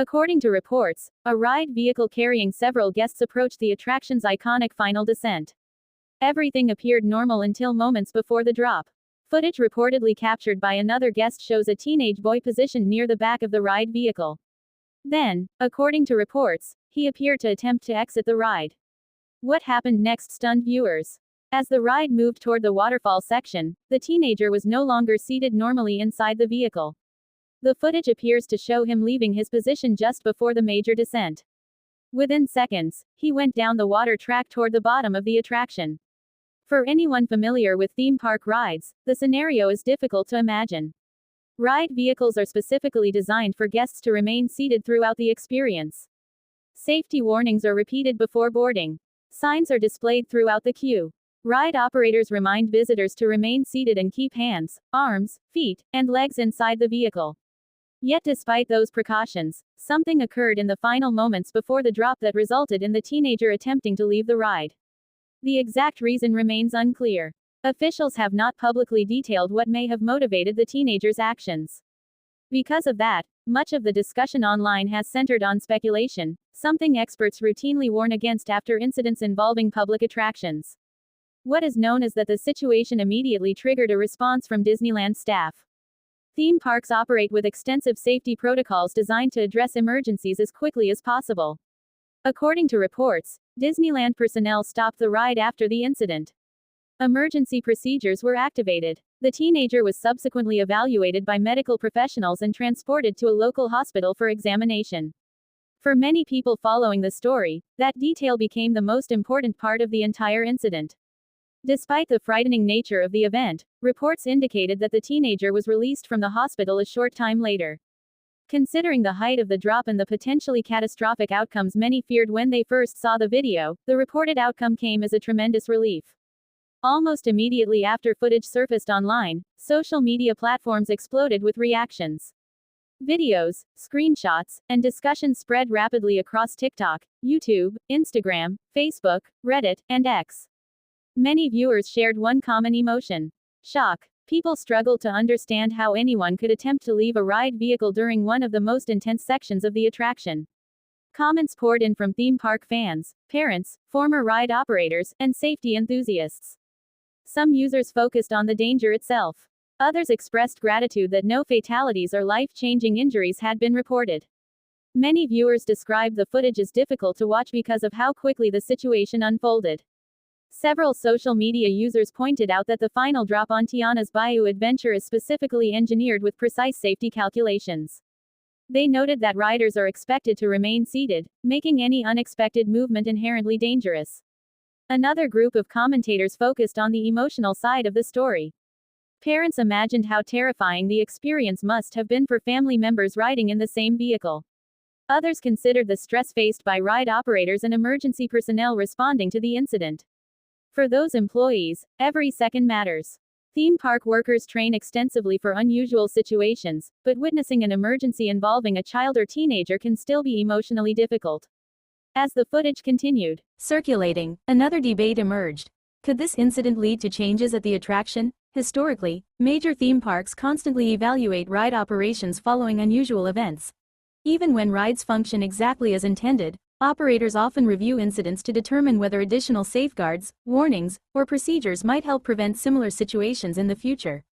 According to reports, a ride vehicle carrying several guests approached the attraction's iconic final descent. Everything appeared normal until moments before the drop. Footage reportedly captured by another guest shows a teenage boy positioned near the back of the ride vehicle. Then, according to reports, he appeared to attempt to exit the ride. What happened next stunned viewers. As the ride moved toward the waterfall section, the teenager was no longer seated normally inside the vehicle. The footage appears to show him leaving his position just before the major descent. Within seconds, he went down the water track toward the bottom of the attraction. For anyone familiar with theme park rides, the scenario is difficult to imagine. Ride vehicles are specifically designed for guests to remain seated throughout the experience. Safety warnings are repeated before boarding. Signs are displayed throughout the queue. Ride operators remind visitors to remain seated and keep hands, arms, feet, and legs inside the vehicle. Yet despite those precautions, something occurred in the final moments before the drop that resulted in the teenager attempting to leave the ride. The exact reason remains unclear. Officials have not publicly detailed what may have motivated the teenager's actions. Because of that, much of the discussion online has centered on speculation, something experts routinely warn against after incidents involving public attractions. What is known is that the situation immediately triggered a response from Disneyland staff. Theme parks operate with extensive safety protocols designed to address emergencies as quickly as possible. According to reports, Disneyland personnel stopped the ride after the incident. Emergency procedures were activated. The teenager was subsequently evaluated by medical professionals and transported to a local hospital for examination. For many people following the story, that detail became the most important part of the entire incident. Despite the frightening nature of the event, reports indicated that the teenager was released from the hospital a short time later. Considering the height of the drop and the potentially catastrophic outcomes many feared when they first saw the video, the reported outcome came as a tremendous relief. Almost immediately after footage surfaced online, social media platforms exploded with reactions. Videos, screenshots, and discussions spread rapidly across TikTok, YouTube, Instagram, Facebook, Reddit, and X. Many viewers shared one common emotion: shock. People struggled to understand how anyone could attempt to leave a ride vehicle during one of the most intense sections of the attraction. Comments poured in from theme park fans, parents, former ride operators, and safety enthusiasts. Some users focused on the danger itself. Others expressed gratitude that no fatalities or life-changing injuries had been reported. Many viewers described the footage as difficult to watch because of how quickly the situation unfolded. Several social media users pointed out that the final drop on Tiana's Bayou adventure is specifically engineered with precise safety calculations. They noted that riders are expected to remain seated, making any unexpected movement inherently dangerous. Another group of commentators focused on the emotional side of the story. Parents imagined how terrifying the experience must have been for family members riding in the same vehicle. Others considered the stress faced by ride operators and emergency personnel responding to the incident. For those employees, every second matters. Theme park workers train extensively for unusual situations, but witnessing an emergency involving a child or teenager can still be emotionally difficult. As the footage continued circulating, another debate emerged. Could this incident lead to changes at the attraction? Historically, major theme parks constantly evaluate ride operations following unusual events. Even when rides function exactly as intended, operators often review incidents to determine whether additional safeguards, warnings, or procedures might help prevent similar situations in the future.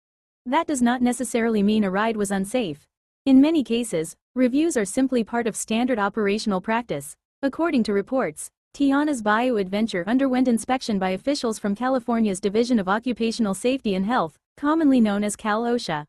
That does not necessarily mean a ride was unsafe. In many cases, reviews are simply part of standard operational practice. According to reports, Tiana's Bayou adventure underwent inspection by officials from California's Division of Occupational Safety and Health, commonly known as Cal OSHA.